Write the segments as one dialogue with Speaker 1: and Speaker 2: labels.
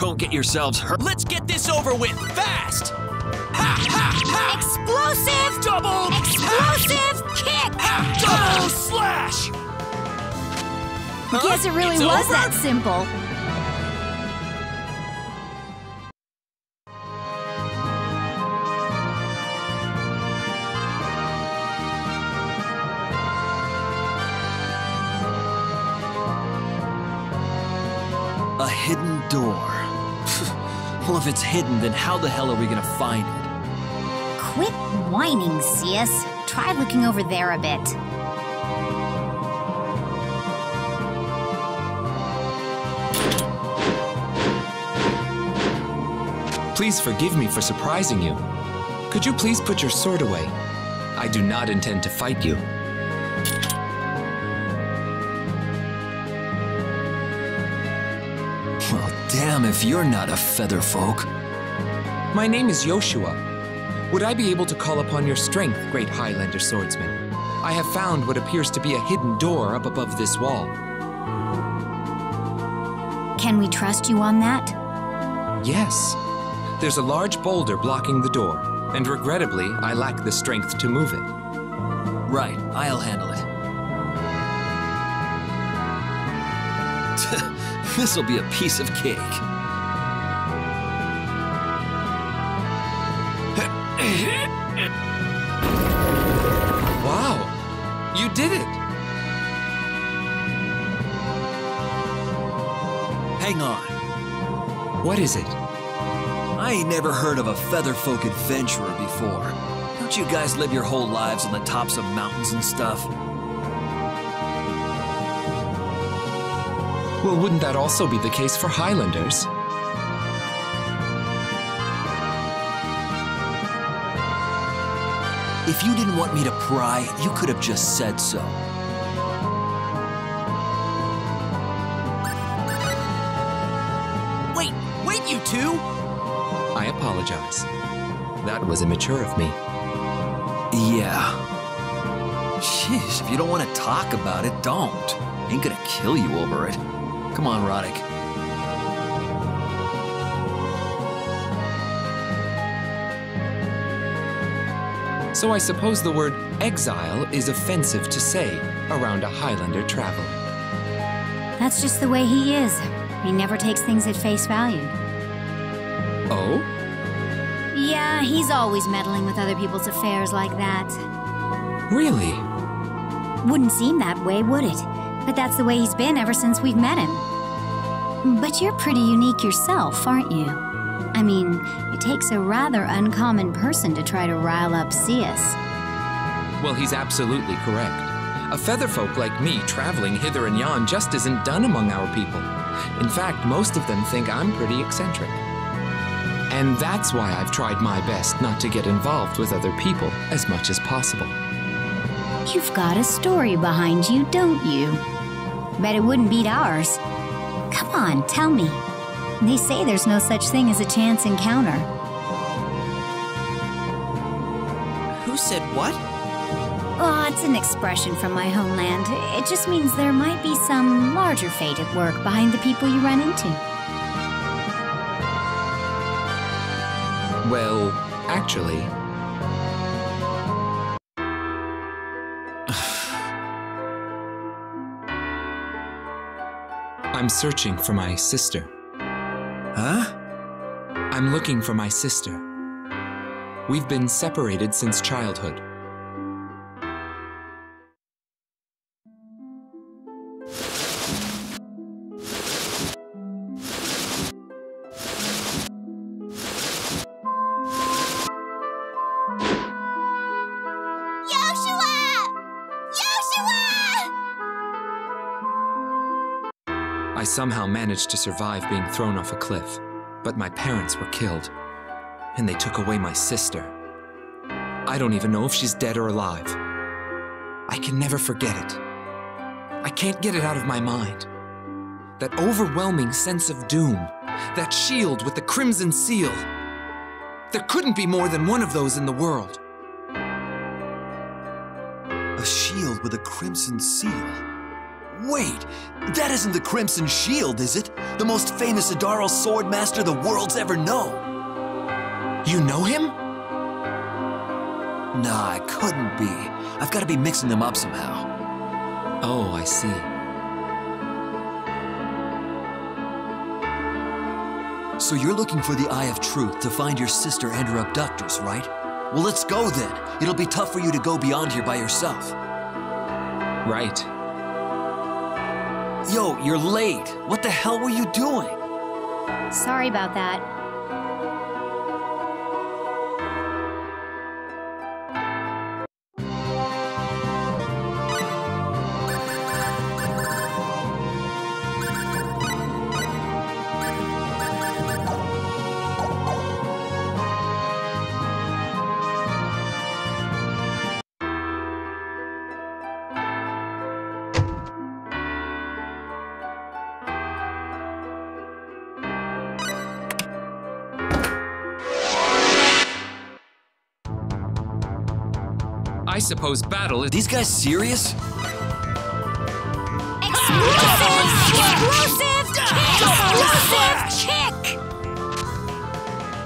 Speaker 1: don't get yourselves hurt.
Speaker 2: Let's get this over with, fast! Ha, ha, ha!
Speaker 3: Explosive!
Speaker 2: Double!
Speaker 3: Explosive kick!
Speaker 2: Double slash!
Speaker 3: Guess it really
Speaker 2: It's
Speaker 3: was
Speaker 2: over?
Speaker 3: that simple.
Speaker 1: A hidden door. Well, if it's hidden, then how the hell are we gonna find it?
Speaker 3: Quit whining, Cyuss. Try looking over there a bit.
Speaker 4: Please forgive me for surprising you. Could you please put your sword away? I do not intend to fight you.
Speaker 1: Well, damn if you're not a feather folk.
Speaker 4: My name is Ioshua. Would I be able to call upon your strength, great Highlander swordsman? I have found what appears to be a hidden door up above this wall.
Speaker 3: Can we trust you on that?
Speaker 4: Yes. There's a large boulder blocking the door, and regrettably, I lack the strength to move it.
Speaker 1: Right, I'll handle it. This'll be a piece of cake.
Speaker 4: Wow! You did it!
Speaker 1: Hang on.
Speaker 4: What is it?
Speaker 1: I ain't never heard of a featherfolk adventurer before. Don't you guys live your whole lives on the tops of mountains and stuff?
Speaker 4: Well, wouldn't that also be the case for Highlanders?
Speaker 1: If you didn't want me to pry, you could have just said so.
Speaker 2: Wait, you two!
Speaker 4: I apologize. That was immature of me.
Speaker 1: Yeah. Jeez, if you don't want to talk about it, don't. Ain't gonna kill you over it. Come on, Roddick.
Speaker 4: So I suppose the word exile is offensive to say around a Highlander traveler.
Speaker 3: That's just the way he is. He never takes things at face value.
Speaker 4: Oh?
Speaker 3: Yeah, he's always meddling with other people's affairs like that.
Speaker 4: Really?
Speaker 3: Wouldn't seem that way, would it? But that's the way he's been ever since we've met him. But you're pretty unique yourself, aren't you? I mean, it takes a rather uncommon person to try to rile up Cyuss.
Speaker 4: Well, he's absolutely correct. A featherfolk like me traveling hither and yon just isn't done among our people. In fact, most of them think I'm pretty eccentric. And that's why I've tried my best not to get involved with other people as much as possible.
Speaker 3: You've got a story behind you, don't you? Bet it wouldn't beat ours. Come on, tell me. They say there's no such thing as a chance encounter.
Speaker 2: Who said what?
Speaker 3: Oh, it's an expression from my homeland. It just means there might be some larger fate at work behind the people you run into.
Speaker 4: Well, actually... I'm searching for my sister.
Speaker 1: Huh?
Speaker 4: I'm looking for my sister. We've been separated since childhood. I somehow managed to survive being thrown off a cliff, but my parents were killed, and they took away my sister. I don't even know if she's dead or alive. I can never forget it. I can't get it out of my mind. That overwhelming sense of doom, that shield with the crimson seal. There couldn't be more than one of those in the world.
Speaker 1: A shield with a crimson seal? Wait, that isn't the Crimson Shield, is it? The most famous Adaro swordmaster the world's ever known.
Speaker 4: You know him?
Speaker 1: Nah, it couldn't be. I've got to be mixing them up somehow.
Speaker 4: Oh, I see.
Speaker 1: So you're looking for the Eye of Truth to find your sister and her abductors, right? Well, let's go then. It'll be tough for you to go beyond here by yourself.
Speaker 4: Right.
Speaker 1: Yo, you're late. What the hell were you doing?
Speaker 3: Sorry about that.
Speaker 4: I suppose battle is—
Speaker 1: These guys serious?
Speaker 3: Explosive! Kick!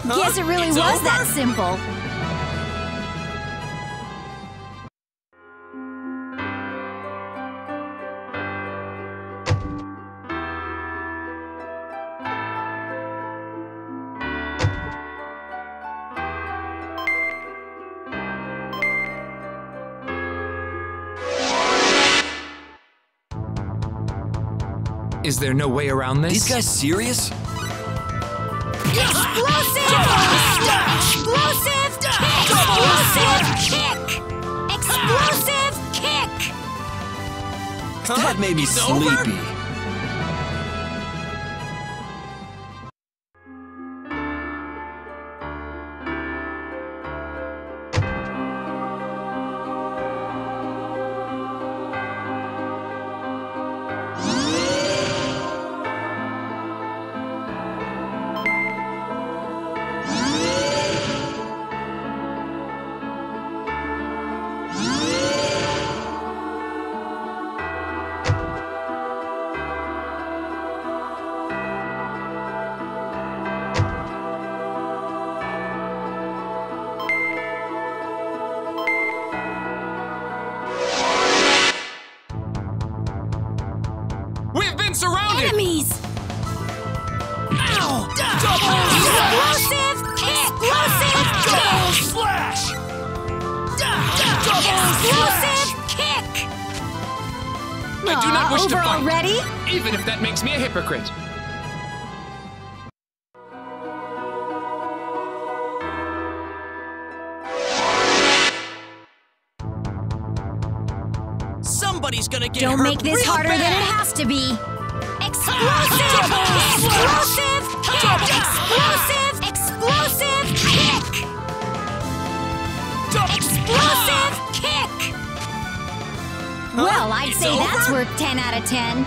Speaker 3: Guess it really was that simple.
Speaker 4: Is there no way around this?
Speaker 1: These guys serious?
Speaker 3: Explosive! Explosive! Kick! Explosive kick!
Speaker 1: That made me sleepy.
Speaker 4: Surrounded!
Speaker 3: Enemies!
Speaker 2: Ow!
Speaker 3: Explosive kick!
Speaker 2: Double slash!
Speaker 3: Explosive kick!
Speaker 4: I do not wish to
Speaker 3: over
Speaker 4: fight,
Speaker 3: already?
Speaker 4: even if that makes me a hypocrite.
Speaker 2: Somebody's gonna get
Speaker 3: Don't
Speaker 2: hurt
Speaker 3: make this
Speaker 2: real
Speaker 3: harder
Speaker 2: bad.
Speaker 3: than it has to be. Explosive! Explosive kick! Explosive! Explosive kick! Explosive kick! Well, I'd
Speaker 2: It's
Speaker 3: say that's
Speaker 2: over?
Speaker 3: worth 10 out of 10.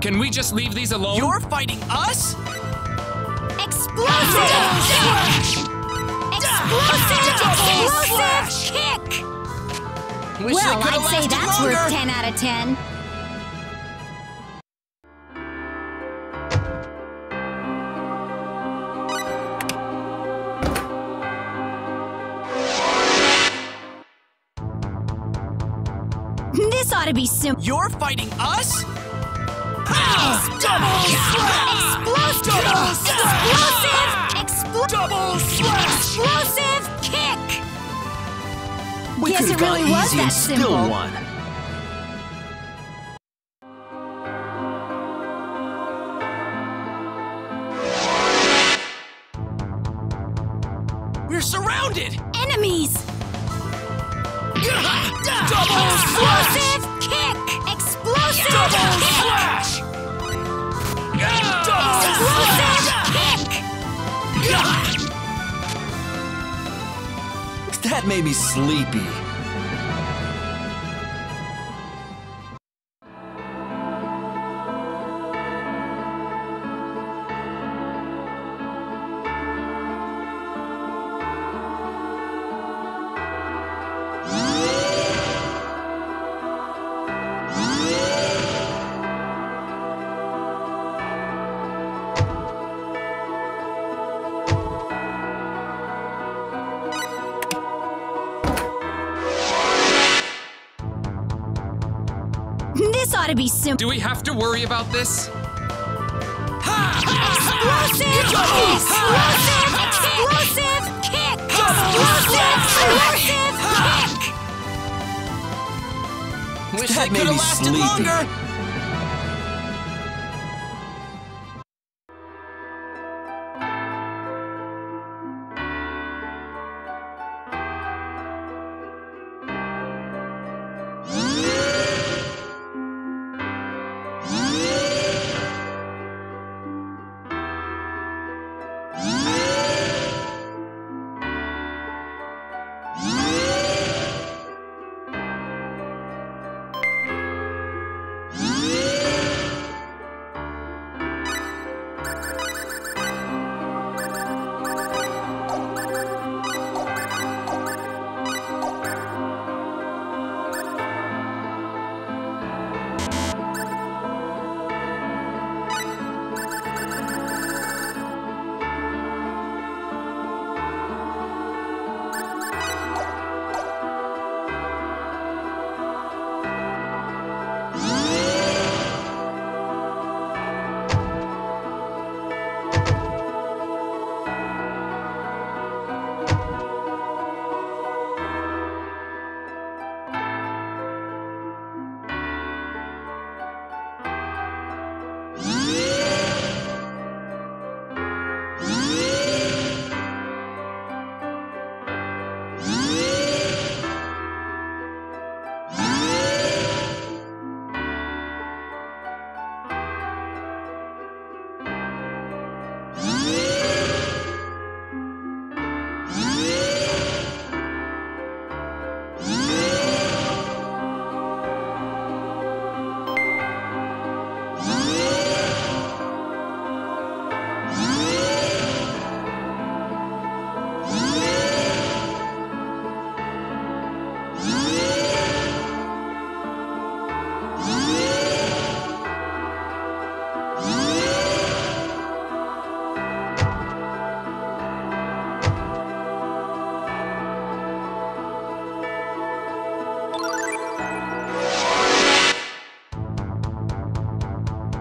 Speaker 4: Can we just leave these alone?
Speaker 2: You're fighting us?
Speaker 3: Explosive kick! Explosive kick!
Speaker 2: Wish
Speaker 3: Well,
Speaker 2: it could've
Speaker 3: I'd say
Speaker 2: lasted
Speaker 3: that's
Speaker 2: longer.
Speaker 3: worth 10 out of 10. This ought to be simple.
Speaker 2: You're fighting us? Double slash!
Speaker 3: Explosive!
Speaker 2: Double slash!
Speaker 3: Explosive kick!
Speaker 1: We
Speaker 3: Guess
Speaker 1: could
Speaker 3: it
Speaker 1: have gone
Speaker 3: really was
Speaker 1: easy
Speaker 3: that
Speaker 1: and still
Speaker 3: simple.
Speaker 1: won.
Speaker 2: We're surrounded!
Speaker 3: Enemies!
Speaker 2: Double slash!
Speaker 3: Explosive kick! Explosive
Speaker 2: Double
Speaker 3: kick!
Speaker 2: slash! Double
Speaker 3: Explosive
Speaker 2: slash!
Speaker 3: kick!
Speaker 1: That made me sleepy.
Speaker 3: This ought to be simple.
Speaker 4: Do we have to worry about this?
Speaker 3: Explosive kick! Explosive! Explosive kick! Explosive! Explosive kick!
Speaker 2: Wish
Speaker 1: That
Speaker 2: they
Speaker 1: made
Speaker 2: could
Speaker 1: me
Speaker 2: have lasted
Speaker 1: sleepy.
Speaker 2: longer.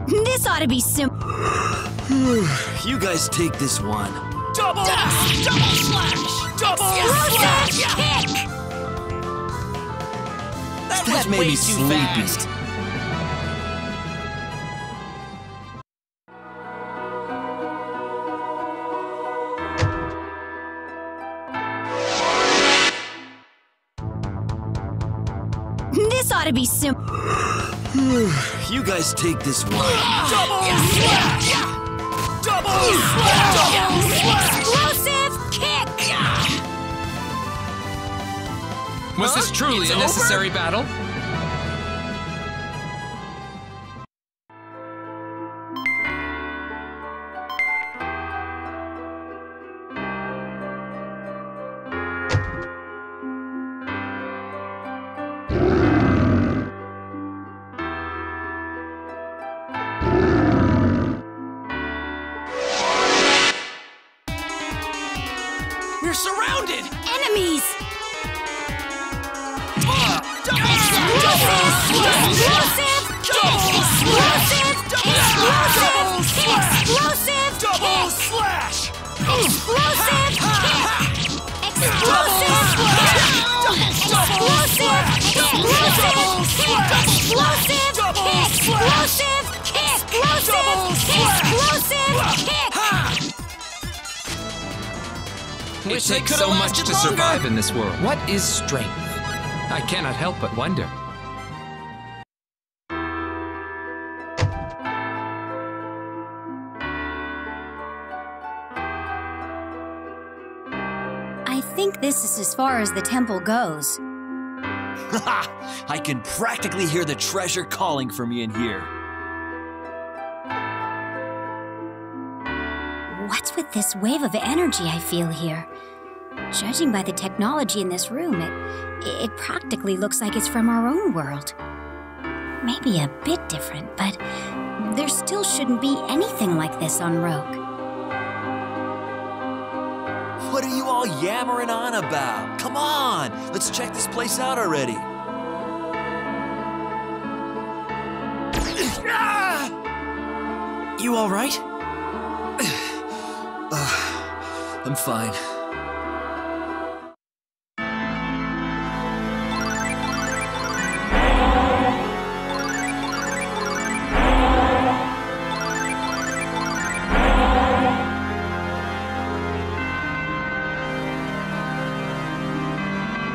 Speaker 3: This ought to be simple.
Speaker 1: You guys take this one.
Speaker 2: Double slash! Double slash!
Speaker 3: Kick!
Speaker 2: That
Speaker 1: That
Speaker 2: was
Speaker 1: made
Speaker 2: way
Speaker 1: me
Speaker 2: too
Speaker 1: sleepy.
Speaker 2: fast.
Speaker 3: This ought to be simple.
Speaker 1: You guys take this one.
Speaker 2: Double slash! Double slash! Double slash!
Speaker 3: Explosive kick!
Speaker 4: Was this truly
Speaker 2: It's
Speaker 4: a necessary
Speaker 2: over?
Speaker 4: battle?
Speaker 2: We're surrounded!
Speaker 3: Enemies!
Speaker 2: Double slash!
Speaker 3: Explosive! Explosive! Explosive!
Speaker 2: Double slash!
Speaker 3: Explosive! Explosive! Explosive!
Speaker 4: It
Speaker 2: Wish they
Speaker 4: takes
Speaker 2: could
Speaker 4: so
Speaker 2: have
Speaker 4: much
Speaker 2: lasted
Speaker 4: to
Speaker 2: longer.
Speaker 4: survive in this world. What is strength? I cannot help but wonder.
Speaker 3: I think this is as far as the temple goes.
Speaker 1: I can practically hear the treasure calling for me in here.
Speaker 3: What's with this wave of energy I feel here? Judging by the technology in this room, it practically looks like it's from our own world. Maybe a bit different, but there still shouldn't be anything like this on Rogue.
Speaker 1: What are you all yammering on about? Come on, let's check this place out already.
Speaker 2: You all right?
Speaker 1: I'm fine.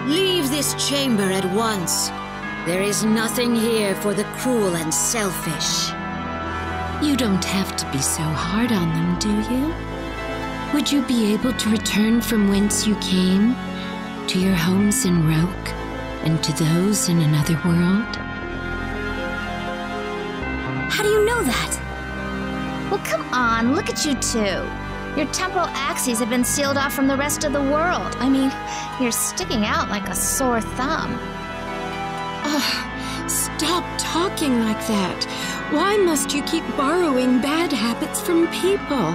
Speaker 5: Leave this chamber at once. There is nothing here for the cruel and selfish.
Speaker 6: You don't have to be so hard on them, do you? Would you be able to return from whence you came, to your homes in Rogue, and to those in another world?
Speaker 3: How do you know that?
Speaker 7: Well, come on, look at you two. Your temporal axes have been sealed off from the rest of the world. I mean, you're sticking out like a sore thumb.
Speaker 6: Stop talking like that. Why must you keep borrowing bad habits from people?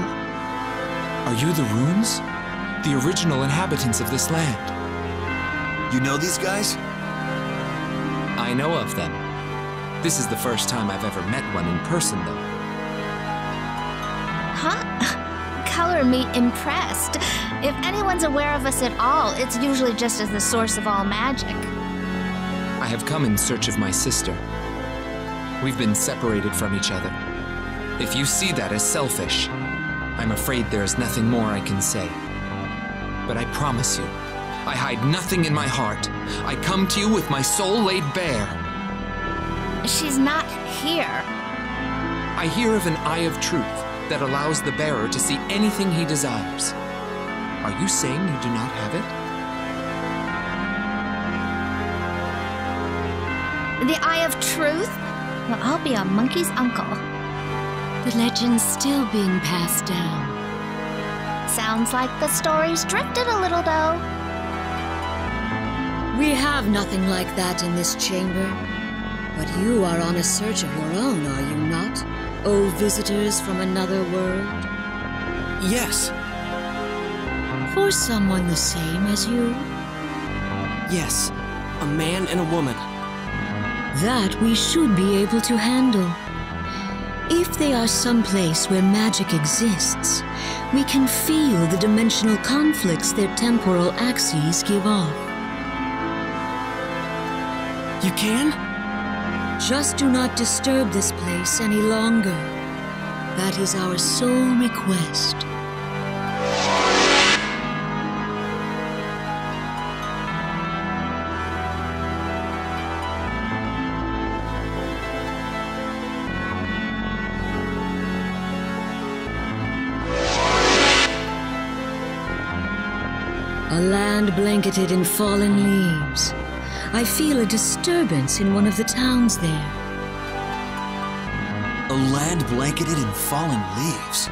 Speaker 4: Are you the runes? The original inhabitants of this land?
Speaker 1: You know these guys?
Speaker 4: I know of them. This is the first time I've ever met one in person, though.
Speaker 7: Huh? Color me impressed. If anyone's aware of us at all, it's usually just as the source of all magic.
Speaker 4: I have come in search of my sister. We've been separated from each other. If you see that as selfish, I'm afraid there is nothing more I can say. But I promise you, I hide nothing in my heart. I come to you with my soul laid bare.
Speaker 7: She's not here.
Speaker 4: I hear of an eye of truth that allows the bearer to see anything he desires. Are you saying you do not have it?
Speaker 7: The Eye of Truth? Well, I'll be a monkey's uncle.
Speaker 6: The legend's still being passed down.
Speaker 7: Sounds like the story's drifted a little, though.
Speaker 5: We have nothing like that in this chamber. But you are on a search of your own, are you not? O visitors from another world?
Speaker 2: Yes.
Speaker 5: For someone the same as you?
Speaker 2: Yes. A man and a woman.
Speaker 5: That we should be able to handle. If they are someplace where magic exists, we can feel the dimensional conflicts their temporal axes give off.
Speaker 2: You can?
Speaker 5: Just do not disturb this place any longer. That is our sole request. A land blanketed in fallen leaves. I feel a disturbance in one of the towns there.
Speaker 1: A land blanketed in fallen leaves.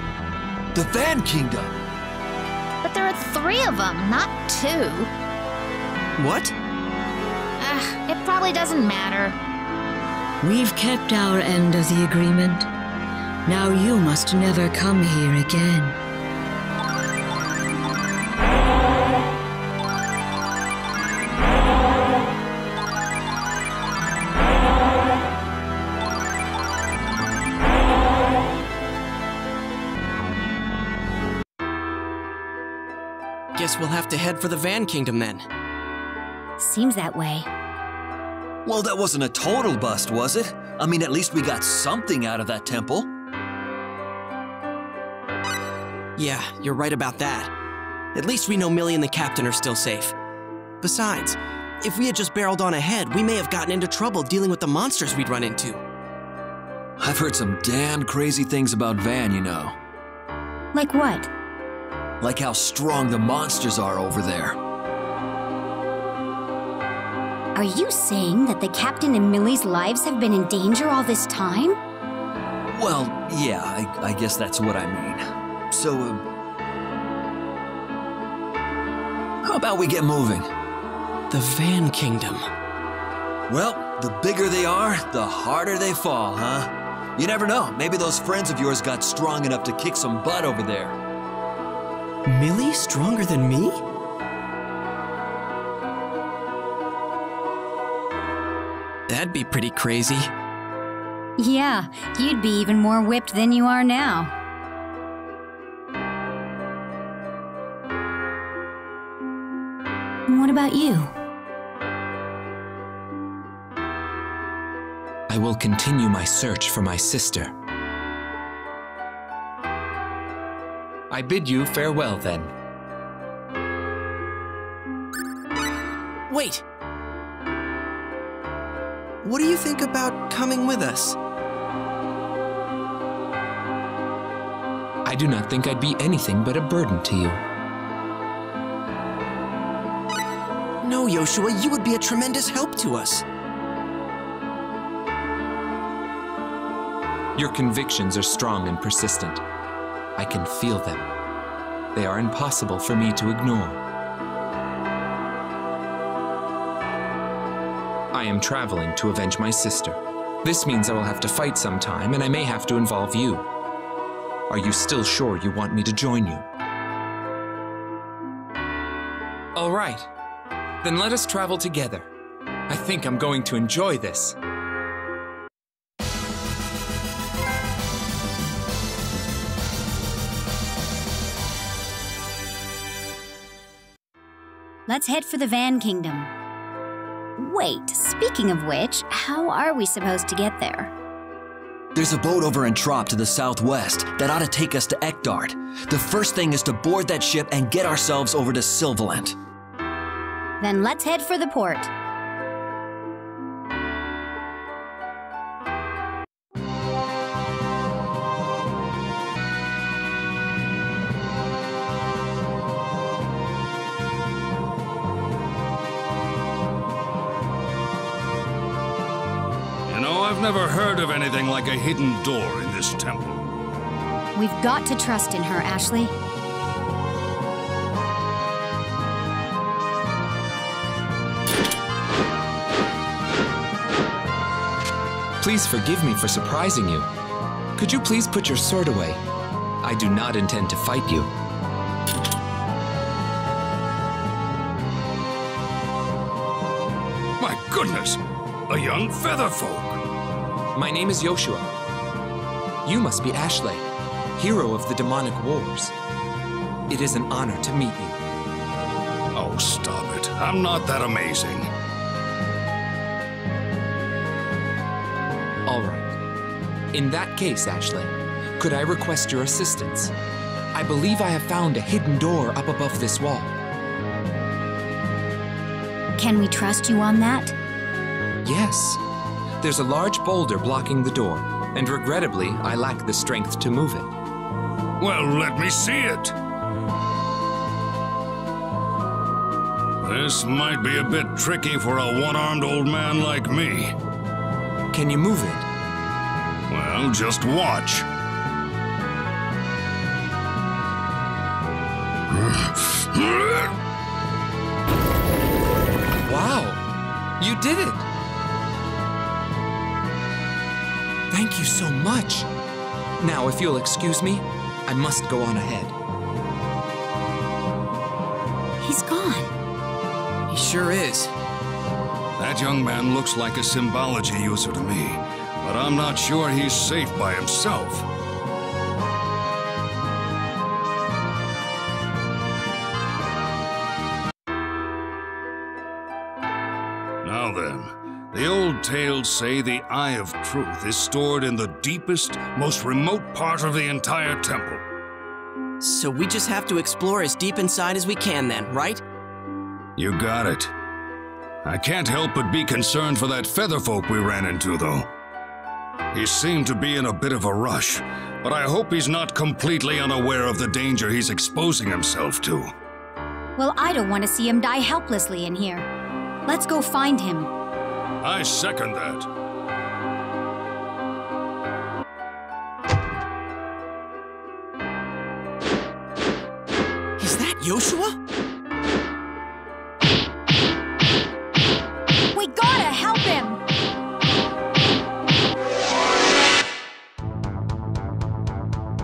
Speaker 1: The Van Kingdom!
Speaker 7: But there are 3 of them, not 2.
Speaker 2: What?
Speaker 7: It probably doesn't matter.
Speaker 5: We've kept our end of the agreement. Now you must never come here again.
Speaker 2: Guess we'll have to head for the Van Kingdom then.
Speaker 3: Seems that way.
Speaker 1: Well, that wasn't a total bust, was it? I mean, at least we got something out of that temple.
Speaker 2: Yeah, you're right about that. At least we know Millie and the captain are still safe. Besides,
Speaker 8: If we had just barreled on ahead, we may have gotten into trouble dealing with the monsters we'd run into.
Speaker 1: I've heard some damn crazy things about Van, you know.
Speaker 3: Like what?
Speaker 1: Like how strong the monsters are over there.
Speaker 3: Are you saying that the captain and Millie's lives have been in danger all this time?
Speaker 1: Well, yeah, I guess that's what I mean. So, how about we get moving?
Speaker 8: The Van Kingdom.
Speaker 1: Well, the bigger they are, the harder they fall, huh? You never know, maybe those friends of yours got strong enough to kick some butt over there.
Speaker 8: Millie stronger than me? That'd be pretty crazy.
Speaker 3: Yeah, you'd be even more whipped than you are now. What about you?
Speaker 4: I will continue my search for my sister. I bid you farewell, then.
Speaker 8: Wait! What do you think about coming with us?
Speaker 4: I do not think I'd be anything but a burden to you.
Speaker 8: No, Ioshua, you would be a tremendous help to us.
Speaker 4: Your convictions are strong and persistent. I can feel them. They are impossible for me to ignore. I am traveling to avenge my sister. This means I will have to fight sometime, and I may have to involve you. Are you still sure you want me to join you? All right. Then let us travel together. I think I'm going to enjoy this.
Speaker 3: Let's head for the Van Kingdom. Wait, speaking of which, how are we supposed to get there?
Speaker 1: There's a boat over in Tropp to the southwest that ought to take us to Eckdart. The first thing is to board that ship and get ourselves over to Sylvaland.
Speaker 3: Then let's head for the port.
Speaker 2: I've never heard of anything like a hidden door in this temple.
Speaker 3: We've got to trust in her, Ashley.
Speaker 4: Please forgive me for surprising you. Could you please put your sword away? I do not intend to fight you.
Speaker 2: My goodness! A young featherfolk!
Speaker 4: My name is Ioshua. You must be Ashlay, hero of the demonic wars. It is an honor to meet you.
Speaker 2: Oh, stop it. I'm not that amazing.
Speaker 4: All right. In that case, Ashlay, could I request your assistance? I believe I have found a hidden door up above this wall.
Speaker 3: Can we trust you on that?
Speaker 4: Yes. There's a large boulder blocking the door, and regrettably, I lack the strength to move it.
Speaker 2: Well, let me see it. This might be a bit tricky for a one-armed old man like me.
Speaker 4: Can you move it?
Speaker 2: Well, just watch.
Speaker 4: Wow! You did it! Thank you so much. Now, if you'll excuse me, I must go on ahead.
Speaker 3: He's gone.
Speaker 8: He sure is.
Speaker 2: That young man looks like a symbology user to me, but I'm not sure he's safe by himself. Now then, the old tales say the Eye of Truth is stored in the deepest, most remote part of the entire temple.
Speaker 8: So we just have to explore as deep inside as we can then, right?
Speaker 2: You got it. I can't help but be concerned for that featherfolk we ran into, though. He seemed to be in a bit of a rush, but I hope he's not completely unaware of the danger he's exposing himself to.
Speaker 3: Well, I don't want to see him die helplessly in here. Let's go find him.
Speaker 2: I second that.
Speaker 8: Is that Ioshua?
Speaker 3: We gotta help him!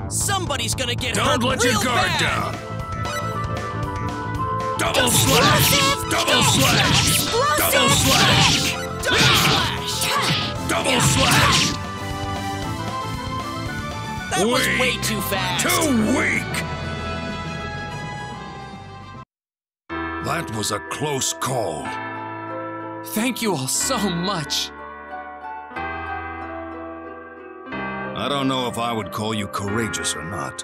Speaker 8: Somebody's gonna get
Speaker 2: Don't
Speaker 8: hurt
Speaker 2: let your
Speaker 8: real
Speaker 2: guard
Speaker 8: bad.
Speaker 2: down! Double slash! Double slash! Double slash!
Speaker 8: Double slash!
Speaker 2: Double slash!
Speaker 8: That was way too fast.
Speaker 2: Too weak! That was a close call.
Speaker 4: Thank you all so much.
Speaker 2: I don't know if I would call you courageous or not,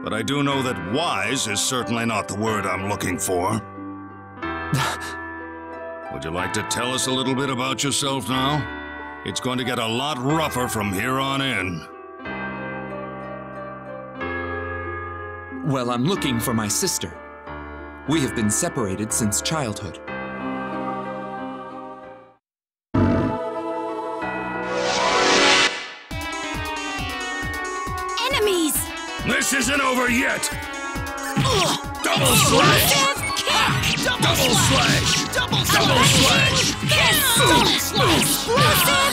Speaker 2: but I do know that wise is certainly not the word I'm looking for. Would you like to tell us a little bit about yourself now? It's going to get a lot rougher from here on in.
Speaker 4: Well, I'm looking for my sister. We have been separated since childhood.
Speaker 3: Enemies!
Speaker 2: This isn't over yet! Double slash! Double slash! Double slash! Double slash!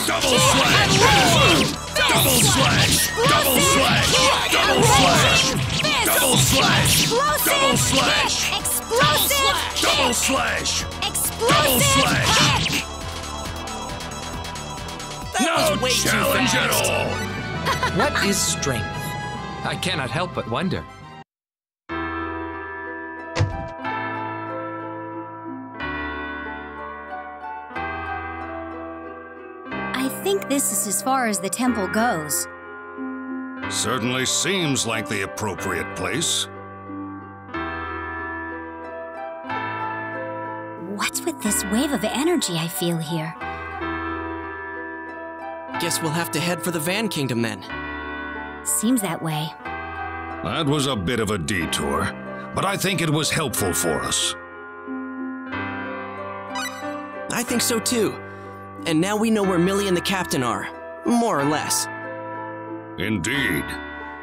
Speaker 2: Double slash! Double slash! Double slash! Double slash! Double slash! Double slash!
Speaker 3: Explosive!
Speaker 2: Double slash! Double
Speaker 3: Explosive!
Speaker 2: slash! No
Speaker 8: was way too
Speaker 2: challenge at
Speaker 8: fast.
Speaker 2: all!
Speaker 4: What is strength? I cannot help but wonder.
Speaker 3: I think this is as far as the temple goes.
Speaker 2: Certainly seems like the appropriate place.
Speaker 3: What's with this wave of energy I feel here?
Speaker 8: Guess we'll have to head for the Van Kingdom then.
Speaker 3: Seems that way.
Speaker 2: That was a bit of a detour, but I think it was helpful for us.
Speaker 8: I think so too. And now we know where Millie and the captain are. More or less.
Speaker 2: Indeed.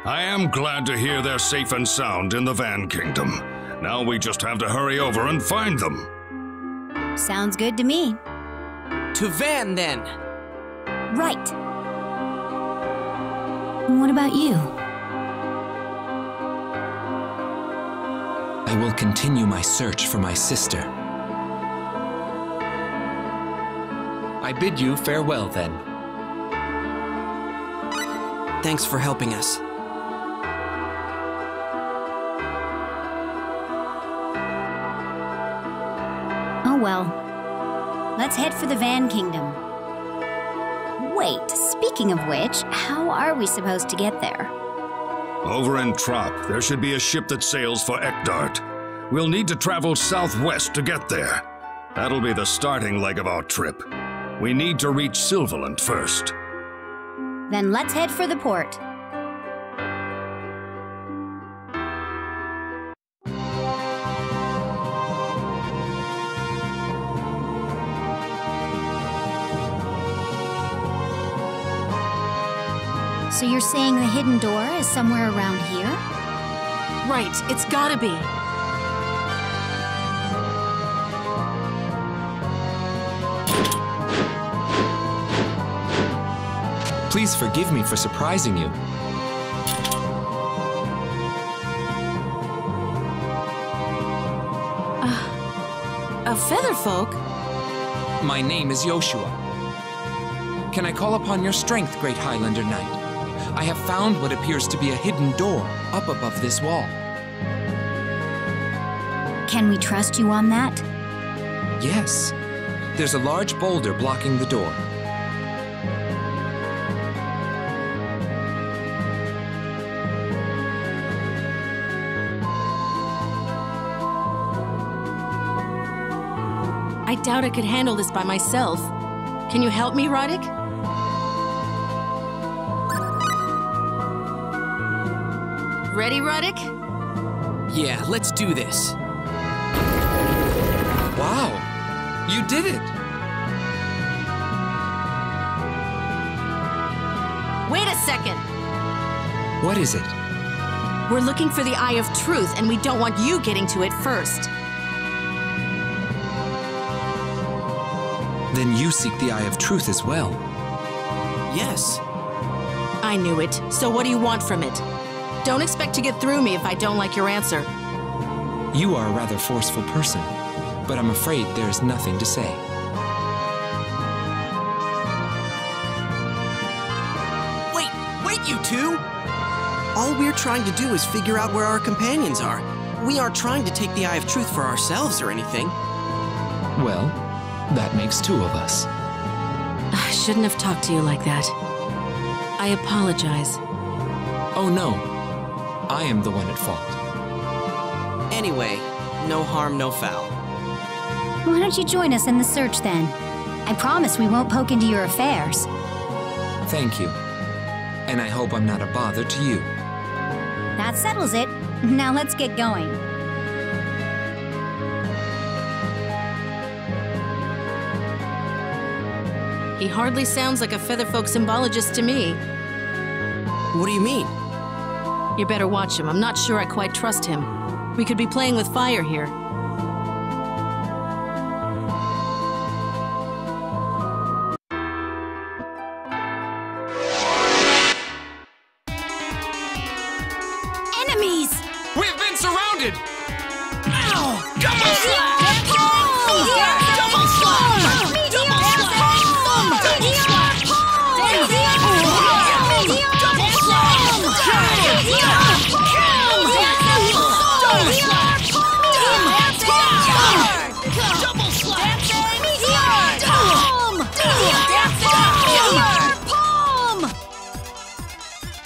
Speaker 2: I am glad to hear they're safe and sound in the Van Kingdom. Now we just have to hurry over and find them.
Speaker 3: Sounds good to me.
Speaker 8: To Van then!
Speaker 3: Right. What about you?
Speaker 4: I will continue my search for my sister. I bid you farewell then.
Speaker 8: Thanks for helping us.
Speaker 3: Oh well. Let's head for the Van Kingdom. Wait, speaking of which, how are we supposed to get there?
Speaker 2: Over in Tropp, there should be a ship that sails for Eckdart. We'll need to travel southwest to get there. That'll be the starting leg of our trip. We need to reach Sylvaland first.
Speaker 3: Then let's head for the port. So you're saying the hidden door is somewhere around here?
Speaker 9: Right, it's gotta be.
Speaker 4: Please forgive me for surprising you.
Speaker 9: A featherfolk?
Speaker 4: My name is Ioshua. Can I call upon your strength, great Highlander Knight? I have found what appears to be a hidden door up above this wall.
Speaker 3: Can we trust you on that?
Speaker 4: Yes. There's a large boulder blocking the door.
Speaker 9: I doubt I could handle this by myself. Can you help me, Roddick? Ready, Roddick?
Speaker 8: Yeah, let's do this.
Speaker 4: Wow! You did it!
Speaker 9: Wait a second!
Speaker 4: What is it?
Speaker 9: We're looking for the Eye of Truth, and we don't want you getting to it first.
Speaker 4: Then you seek the Eye of Truth as well.
Speaker 8: Yes.
Speaker 9: I knew it. So what do you want from it? Don't expect to get through me if I don't like your answer.
Speaker 4: You are a rather forceful person, but I'm afraid there is nothing to say.
Speaker 8: Wait, you two! All we're trying to do is figure out where our companions are. We aren't trying to take the Eye of Truth for ourselves or anything.
Speaker 4: Well, that makes two of us.
Speaker 9: I shouldn't have talked to you like that. I apologize.
Speaker 4: Oh no, I am the one at fault.
Speaker 8: Anyway, no harm, no foul.
Speaker 3: Why don't you join us in the search then? I promise we won't poke into your affairs.
Speaker 4: Thank you. And I hope I'm not a bother to you.
Speaker 3: That settles it. Now let's get going.
Speaker 9: He hardly sounds like a Featherfolk symbologist to me.
Speaker 8: What do you mean?
Speaker 9: You better watch him. I'm not sure I quite trust him. We could be playing with fire here.
Speaker 3: Enemies!
Speaker 4: We've been surrounded!
Speaker 3: Ow!
Speaker 4: Double slap!
Speaker 3: Double slap! Double slap! Double slap!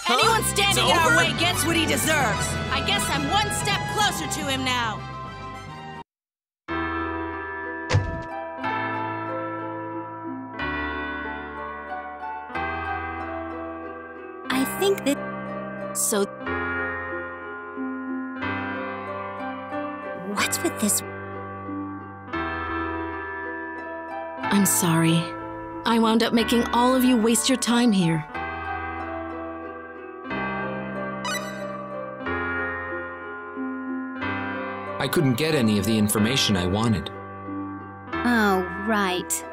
Speaker 9: Anyone standing in our way gets what he deserves. I guess I'm one step closer to him now.
Speaker 3: I think that...
Speaker 9: So,
Speaker 3: What's with this?
Speaker 9: I'm sorry. I wound up making all of you waste your time here.
Speaker 4: I couldn't get any of the information I wanted.
Speaker 3: Oh, right.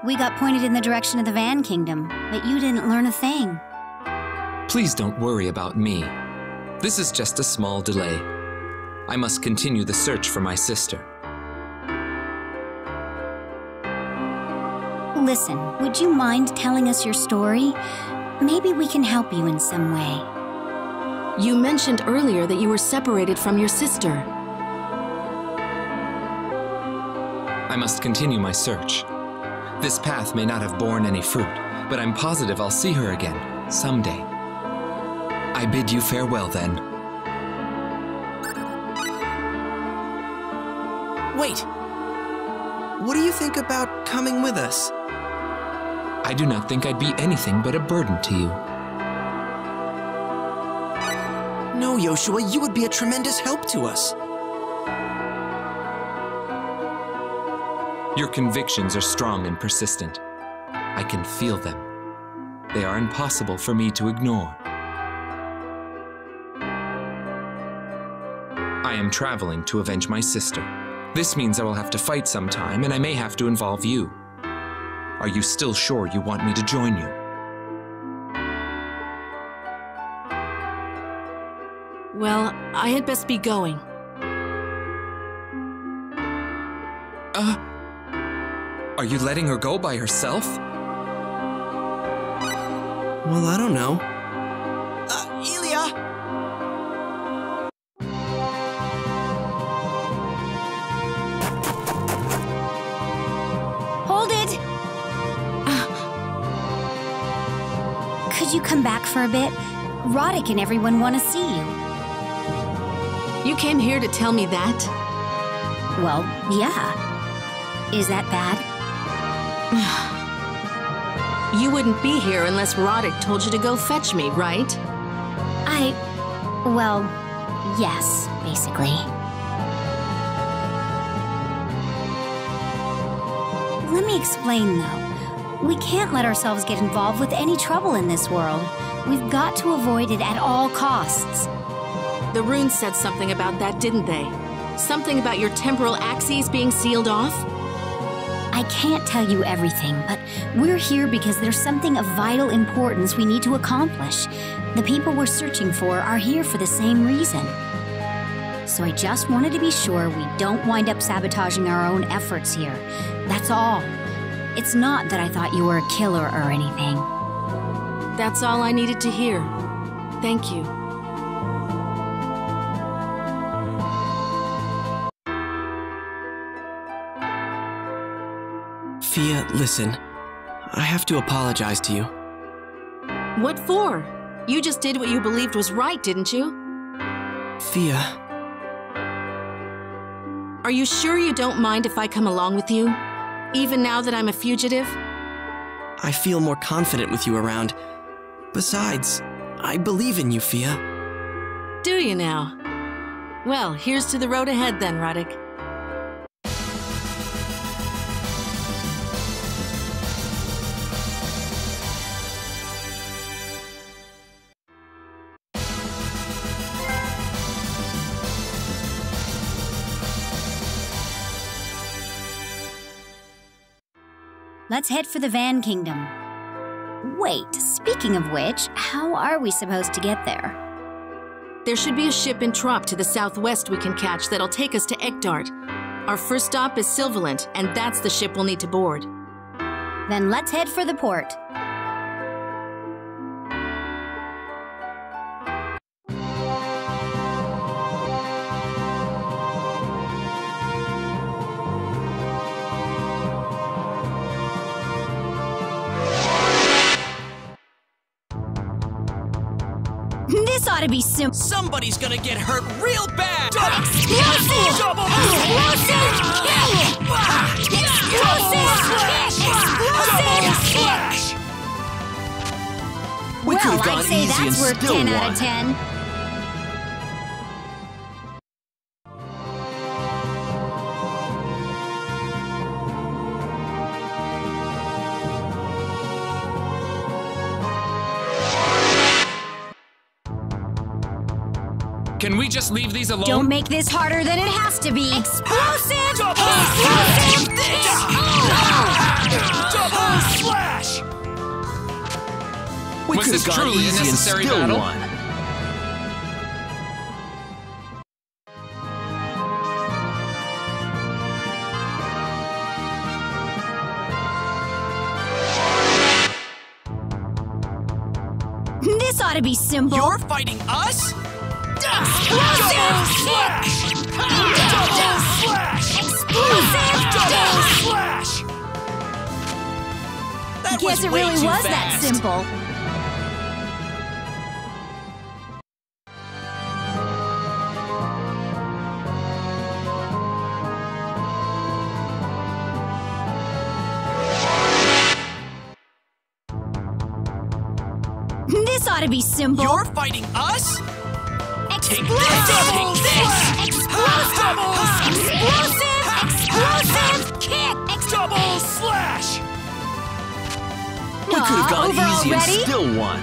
Speaker 3: We got pointed in the direction of the Van Kingdom, but you didn't learn a thing.
Speaker 4: Please don't worry about me. This is just a small delay. I must continue the search for my sister.
Speaker 3: Listen, would you mind telling us your story? Maybe we can help you in some way.
Speaker 9: You mentioned earlier that you were separated from your sister.
Speaker 4: I must continue my search. This path may not have borne any fruit, but I'm positive I'll see her again, someday. I bid you farewell then.
Speaker 8: Wait! What do you think about coming with us?
Speaker 4: I do not think I'd be anything but a burden to you.
Speaker 8: No, Ioshua, you would be a tremendous help to us.
Speaker 4: Your convictions are strong and persistent. I can feel them. They are impossible for me to ignore. I am traveling to avenge my sister. This means I will have to fight sometime, and I may have to involve you. Are you still sure you want me to join you?
Speaker 9: Well, I had best be going.
Speaker 4: Are you letting her go by herself?
Speaker 8: Well, I don't know. Ilya!
Speaker 3: Hold it! Could you come back for a bit? Roddick and everyone want to see you.
Speaker 9: You came here to tell me that?
Speaker 3: Well, yeah. Is that bad?
Speaker 9: You wouldn't be here unless Roddick told you to go fetch me, right?
Speaker 3: Well, yes, basically. Let me explain, though. We can't let ourselves get involved with any trouble in this world. We've got to avoid it at all costs.
Speaker 9: The runes said something about that, didn't they? Something about your temporal axes being sealed off?
Speaker 3: I can't tell you everything, but we're here because there's something of vital importance we need to accomplish. The people we're searching for are here for the same reason. So I just wanted to be sure we don't wind up sabotaging our own efforts here. That's all. It's not that I thought you were a killer or anything.
Speaker 9: That's all I needed to hear. Thank you.
Speaker 8: Phia, listen. I have to apologize to you.
Speaker 9: What for? You just did what you believed was right, didn't you?
Speaker 8: Phia.
Speaker 9: Are you sure you don't mind if I come along with you? Even now that I'm a fugitive?
Speaker 8: I feel more confident with you around. Besides, I believe in you, Phia.
Speaker 9: Do you now? Well, here's to the road ahead then, Roddick.
Speaker 3: Let's head for the Van Kingdom. Wait, speaking of which, how are we supposed to get there?
Speaker 9: There should be a ship in Tropp to the southwest we can catch that'll take us to Eckdart. Our first stop is Sylvalant, and that's the ship we'll need to board.
Speaker 3: Then let's head for the port. This ought to be simple.
Speaker 10: Somebody's gonna get hurt real bad!
Speaker 3: Explosive!
Speaker 10: Double
Speaker 3: Explosive kick! Explosive kick!
Speaker 10: We could have
Speaker 3: Well,
Speaker 10: gone
Speaker 3: I'd say
Speaker 10: easy and
Speaker 3: that's worth
Speaker 10: still
Speaker 3: 10
Speaker 10: won.
Speaker 3: out of 10.
Speaker 4: Can we just leave these alone?
Speaker 3: Don't make this harder than it has to be. Explosive!
Speaker 10: Double
Speaker 3: Explosive!
Speaker 10: Double slash!
Speaker 1: We
Speaker 4: Was
Speaker 1: could
Speaker 4: this
Speaker 1: have gone
Speaker 4: truly a
Speaker 1: easy and
Speaker 4: necessary
Speaker 1: still
Speaker 4: battle?
Speaker 1: won.
Speaker 3: This ought to be simple.
Speaker 10: You're fighting us?
Speaker 3: Explosive
Speaker 10: slash!
Speaker 3: kick!
Speaker 10: Double slash!
Speaker 3: Explosive
Speaker 10: Double
Speaker 3: kick!
Speaker 10: slash! That
Speaker 3: Guess it
Speaker 10: way
Speaker 3: really
Speaker 10: too
Speaker 3: was that
Speaker 10: fast.
Speaker 3: simple. This ought to be simple.
Speaker 10: You're fighting us?
Speaker 3: Explosive!
Speaker 10: Take this!
Speaker 3: Explosive! Explosive! Explosive kick!
Speaker 10: Double slash!
Speaker 1: We could have gone
Speaker 3: over
Speaker 1: easy
Speaker 3: already?
Speaker 1: and still won.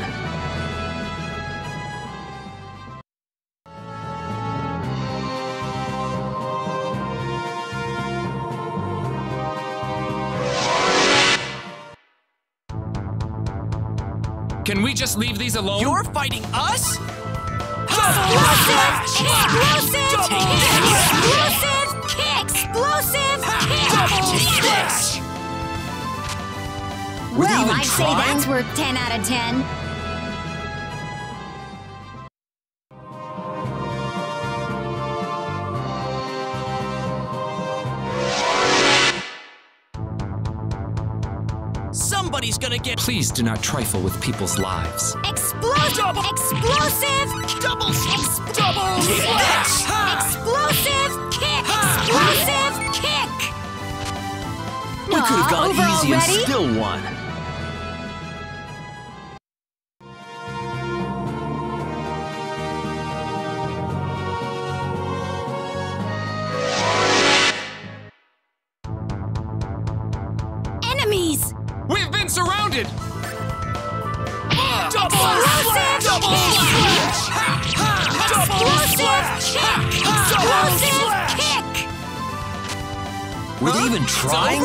Speaker 4: Can we just leave these alone?
Speaker 10: You're fighting us?
Speaker 3: Explosive! Explosive
Speaker 10: Double
Speaker 3: kick! Explosive kick! Explosive kick!
Speaker 10: Take this!
Speaker 3: Well, I'd say that's worth 10 out of 10.
Speaker 10: Somebody's gonna get
Speaker 4: Please do not trifle with people's lives.
Speaker 3: Explosive!
Speaker 10: Double-
Speaker 3: Explosive!
Speaker 10: double
Speaker 3: Double
Speaker 10: this!
Speaker 3: Explosive kick! Explosive kick!
Speaker 1: could have gone
Speaker 3: over
Speaker 1: easy
Speaker 3: already?
Speaker 1: and still won.
Speaker 3: Enemies!
Speaker 4: We've been surrounded!
Speaker 10: Double
Speaker 3: Explosive!
Speaker 10: Double slash! Double slash! Double slash!
Speaker 3: Kick!
Speaker 1: Were they even trying?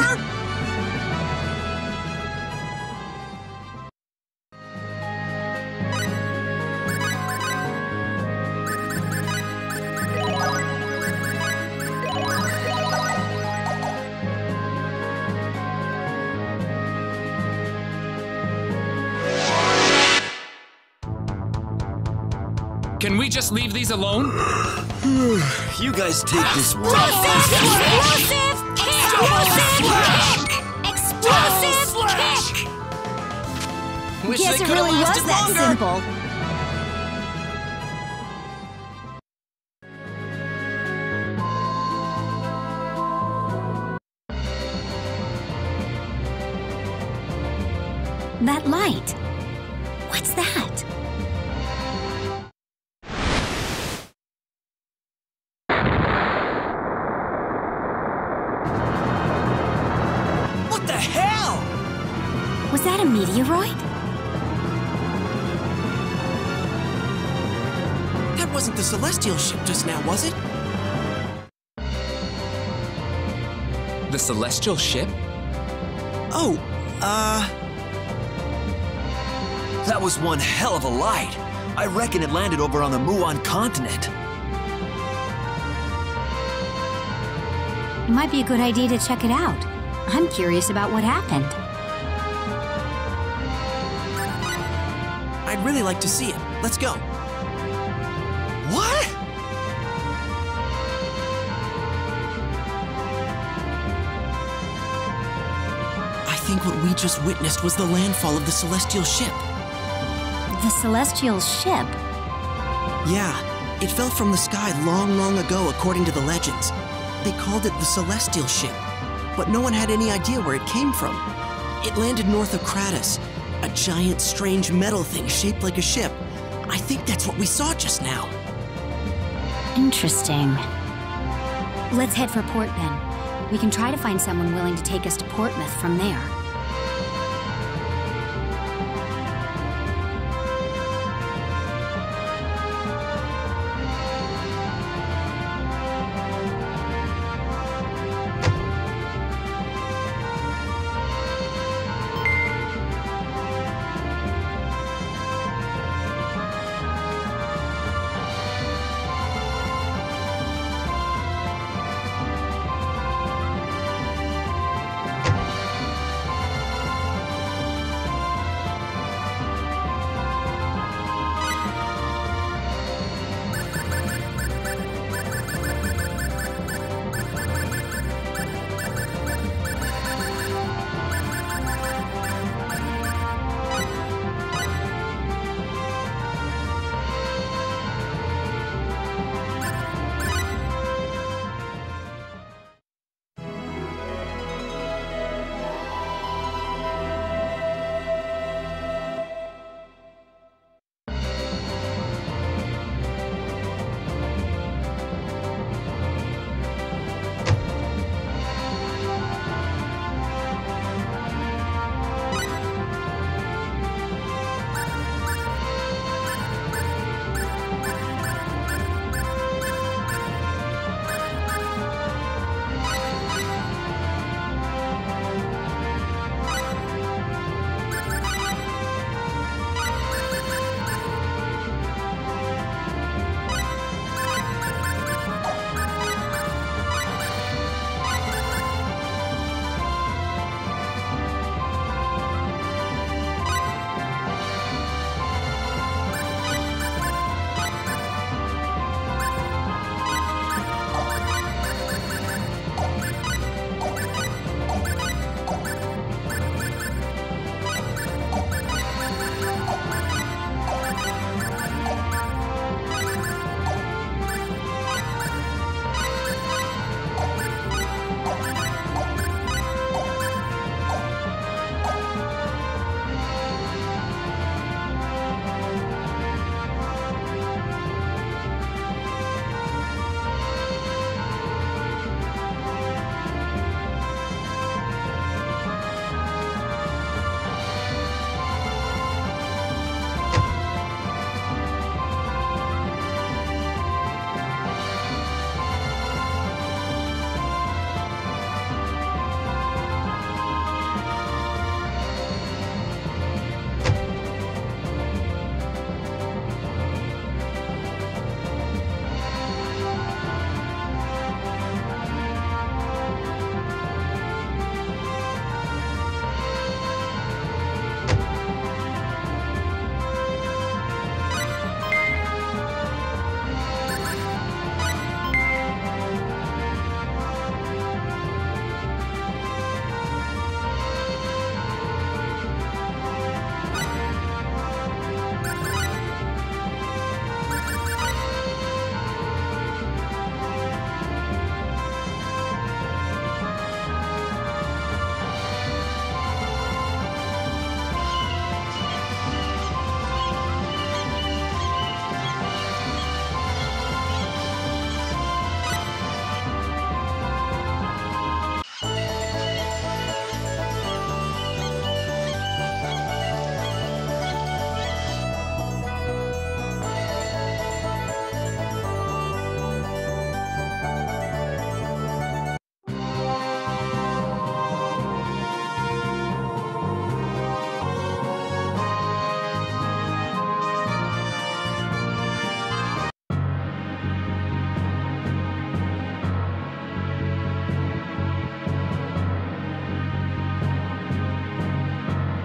Speaker 4: Can we just leave these alone?
Speaker 1: You guys take this one.
Speaker 3: Explosive! Kick! Explosive! Kick!
Speaker 10: Wish
Speaker 3: Guess
Speaker 10: they
Speaker 3: it
Speaker 10: could have
Speaker 3: really was
Speaker 10: lasted
Speaker 3: that
Speaker 10: longer.
Speaker 3: simple. That light. What's that?
Speaker 10: What the hell?
Speaker 3: Was that a meteoroid?
Speaker 8: That wasn't the Celestial ship just now, was it?
Speaker 4: The celestial ship?
Speaker 8: Oh,
Speaker 1: That was one hell of a light. I reckon it landed over on the Muon continent.
Speaker 3: It might be a good idea to check it out. I'm curious about what happened.
Speaker 8: I'd really like to see it. Let's go.
Speaker 1: What?
Speaker 8: I think what we just witnessed was the landfall of the Celestial ship.
Speaker 3: The Celestial ship?
Speaker 8: Yeah, it fell from the sky long, long ago according to the legends. They called it the Celestial ship, but no one had any idea where it came from. It landed north of Kratos, a giant, strange metal thing shaped like a ship. I think that's what we saw just now.
Speaker 3: Interesting. Let's head for port then. We can try to find someone willing to take us to Portsmouth from there.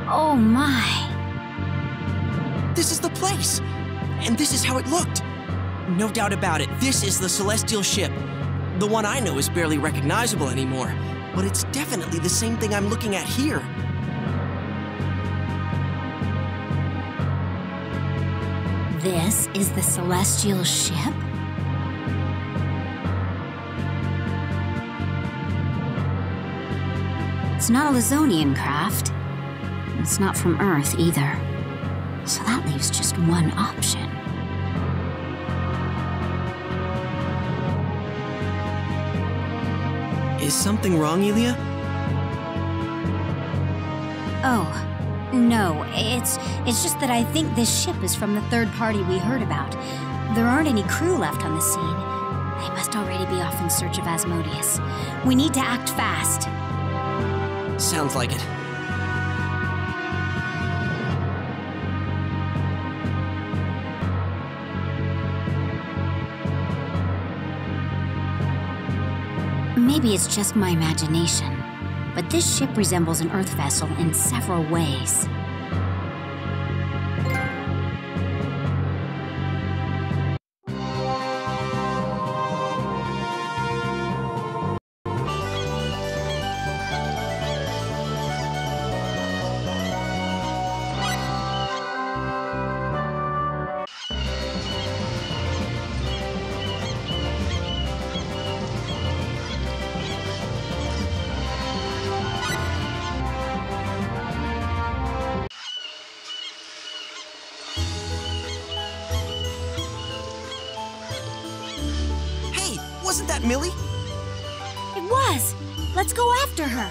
Speaker 3: Oh my.
Speaker 8: This is the place! And this is how it looked! No doubt about it, this is the celestial ship. The one I know is barely recognizable anymore, but it's definitely the same thing I'm looking at here.
Speaker 3: This is the celestial ship? It's not a Lizonian craft. It's not from Earth either. So that leaves just one option.
Speaker 8: Is something wrong, Elia?
Speaker 3: Oh, no. It's just that I think this ship is from the third party we heard about. There aren't any crew left on the scene. They must already be off in search of Asmodeus. We need to act fast.
Speaker 8: Sounds like it.
Speaker 3: Maybe it's just my imagination, but this ship resembles an Earth vessel in several ways.
Speaker 8: Wasn't that Millie?
Speaker 3: It was! Let's go after her!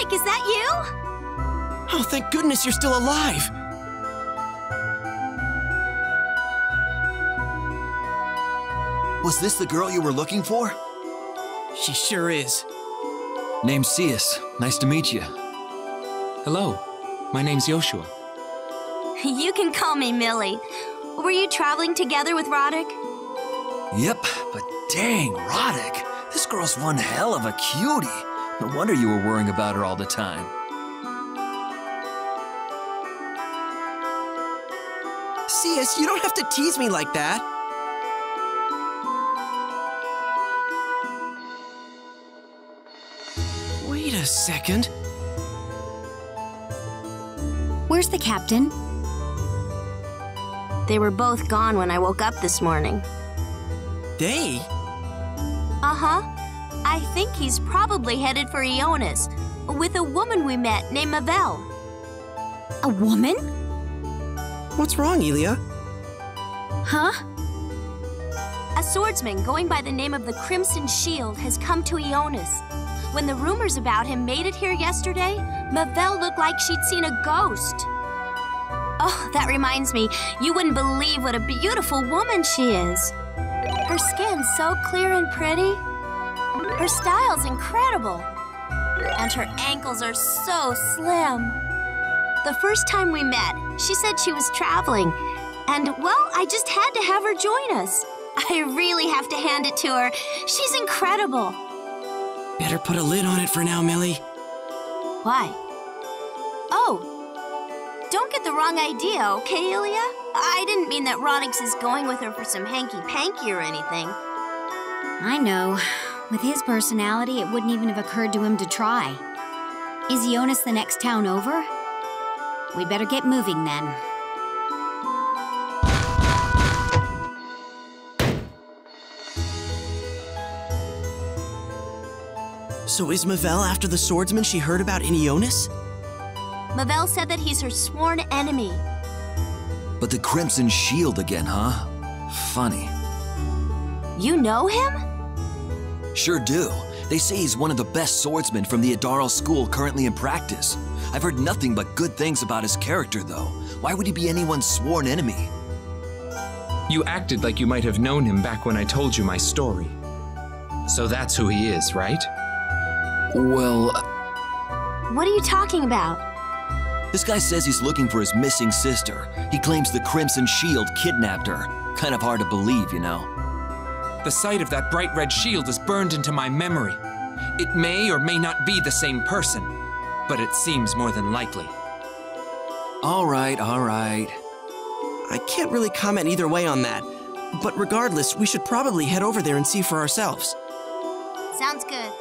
Speaker 11: Roderick, is that you?
Speaker 8: Oh, thank goodness you're still alive!
Speaker 1: Was this the girl you were looking for?
Speaker 8: She sure is.
Speaker 1: Name's Cyuss. Nice to meet you.
Speaker 4: Hello, my name's Ioshua.
Speaker 11: You can call me Millie. Were you traveling together with Roderick?
Speaker 1: Yep, but dang, Roderick. This girl's one hell of a cutie. No wonder you were worrying about her all the time.
Speaker 8: Cyuss, you don't have to tease me like that. Wait a second.
Speaker 3: Where's the captain?
Speaker 11: They were both gone when I woke up this morning.
Speaker 8: They?
Speaker 11: Uh-huh. I think he's probably headed for Ionis, with a woman we met named Mavelle.
Speaker 3: A woman?
Speaker 8: What's wrong, Elia?
Speaker 3: Huh?
Speaker 11: A swordsman going by the name of the Crimson Shield has come to Ionis. When the rumors about him made it here yesterday, Mavelle looked like she'd seen a ghost. Oh, that reminds me, you wouldn't believe what a beautiful woman she is. Her skin's so clear and pretty. Her style's incredible. And her ankles are so slim. The first time we met, she said she was traveling. And, well, I just had to have her join us. I really have to hand it to her. She's incredible.
Speaker 8: Better put a lid on it for now, Millie.
Speaker 11: Why? Oh, don't get the wrong idea, okay, Ilya? I didn't mean that Rodix is going with her for some hanky-panky or anything.
Speaker 3: I know. With his personality, it wouldn't even have occurred to him to try. Is Ionis the next town over? We better get moving then.
Speaker 8: So is Mavelle after the swordsman she heard about in Ionis?
Speaker 11: Mavelle said that he's her sworn enemy.
Speaker 1: But the Crimson Shield again, huh? Funny.
Speaker 11: You know him?
Speaker 1: Sure do. They say he's one of the best swordsmen from the Adaral school currently in practice. I've heard nothing but good things about his character, though. Why would he be anyone's sworn enemy?
Speaker 4: You acted like you might have known him back when I told you my story. So that's who he is, right?
Speaker 1: Well...
Speaker 11: What are you talking about?
Speaker 1: This guy says he's looking for his missing sister. He claims the Crimson Shield kidnapped her. Kind of hard to believe, you know.
Speaker 4: The sight of that bright red shield is burned into my memory. It may or may not be the same person, but it seems more than likely.
Speaker 1: All right, all right.
Speaker 8: I can't really comment either way on that. But regardless, we should probably head over there and see for ourselves.
Speaker 11: Sounds good.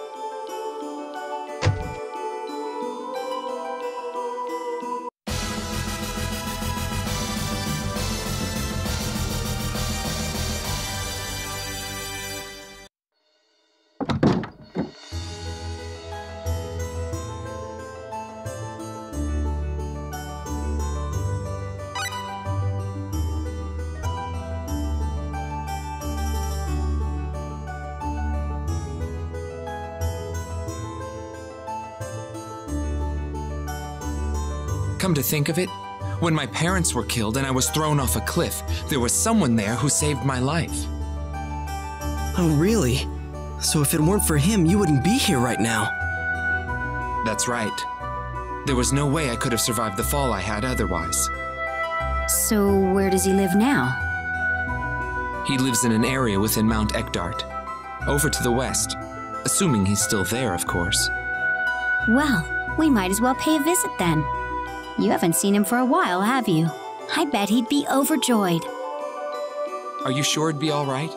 Speaker 4: Come to think of it, when my parents were killed and I was thrown off a cliff, there was someone there who saved my life.
Speaker 8: Oh, really? So if it weren't for him, you wouldn't be here right now.
Speaker 4: That's right. There was no way I could have survived the fall I had otherwise.
Speaker 3: So where does he live now?
Speaker 4: He lives in an area within Mount Eckdart, over to the west, assuming he's still there, of course.
Speaker 3: Well, we might as well pay a visit then. You haven't seen him for a while, have you? I bet he'd be overjoyed.
Speaker 4: Are you sure it'd be all right?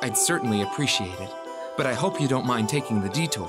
Speaker 4: I'd certainly appreciate it, but I hope you don't mind taking the detour.